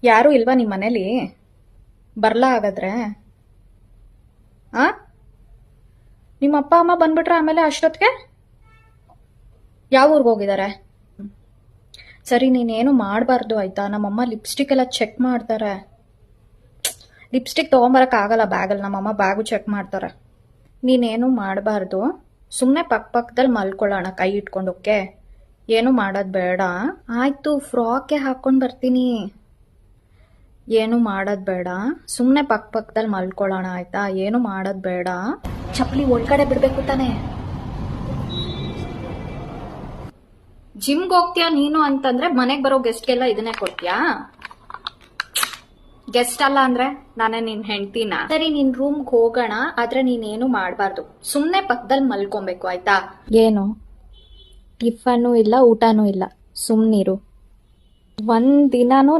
ಯಾರು ಇಲ್ವಾ ನಿಮ್ಮ ಮನೇಲಿ? ಬರ್ಲಾ ಹಾಗಾದ್ರೆ? ಆ ನಿಮ್ಮ ಅಪ್ಪ ಅಮ್ಮ ಬಂದ್ಬಿಟ್ರೆ ಆಮೇಲೆ ಅಷ್ಟೊತ್ತಿಗೆ ಯಾವ ಊರ್ಗ್ ಹೋಗಿದ್ದಾರೆ? ಸರಿ, ನೀನೇನು ಮಾಡಬಾರ್ದು ಆಯ್ತಾ? ನಮ್ಮಮ್ಮ ಲಿಪ್ಸ್ಟಿಕ್ ಎಲ್ಲ ಚೆಕ್ ಮಾಡ್ತಾರೆ. ಲಿಪ್ಸ್ಟಿಕ್ ತೊಗೊಂಬರಕ್ ಆಗಲ್ಲ ಬ್ಯಾಗಲ್ಲಿ, ನಮ್ಮಮ್ಮ ಬ್ಯಾಗು ಚೆಕ್ ಮಾಡ್ತಾರೆ. ನೀನೇನು ಮಾಡಬಾರ್ದು, ಸುಮ್ಮನೆ ಪಕ್ಕದಲ್ಲಿ ಮಲ್ಕೊಳ್ಳೋಣ ಕೈ ಇಟ್ಕೊಂಡು. ಓಕೆ, ಏನು ಮಾಡೋದು ಬೇಡ. ಆಯ್ತು, ಫ್ರಾಕೆ ಹಾಕೊಂಡು ಬರ್ತೀನಿ. ಏನು ಮಾಡೋದು ಬೇಡ, ಸುಮ್ಮನೆ ಪಕ್ಕದಲ್ಲಿ ಮಲ್ಕೊಳ್ಳೋಣ ಆಯ್ತಾ? ಏನು ಮಾಡೋದು ಬೇಡ. ಚಪ್ಪಲಿ ಒಳಗಡೆ ಬಿಡ್ಬೇಕು ತಾನೆ. ಜಿಮ್ಗೆ ಹೋಗ್ತೀಯಾ ನೀನು ಅಂತಂದ್ರೆ ಮನೆಗೆ ಬರೋ ಗೆಸ್ಟ್ಗೆಲ್ಲ ಇದನ್ನೇ ಕೊಡ್ತೀಯಾ? ಗೆಸ್ಟ್ ಅಲ್ಲ ಅಂದ್ರೆ ನಾನೇ ನಿನ್ ಹೆಂಡ್ತಿನ? ಸರಿ, ನಿನ್ ರೂಮ್ಗೆ ಹೋಗೋಣ, ಆದ್ರೆ ನೀನೇನು ಮಾಡಬಾರ್ದು. ಸುಮ್ಮನೆ ಪಕ್ಕದಲ್ಲಿ ಮಲ್ಕೊಬೇಕು ಆಯ್ತಾ? ಏನು ಟಿಫನ್ನು ಇಲ್ಲ ಊಟನೂ ಇಲ್ಲ, ಸುಮ್ಮನಿರು. ಒಂದ್ ದಿನಾನು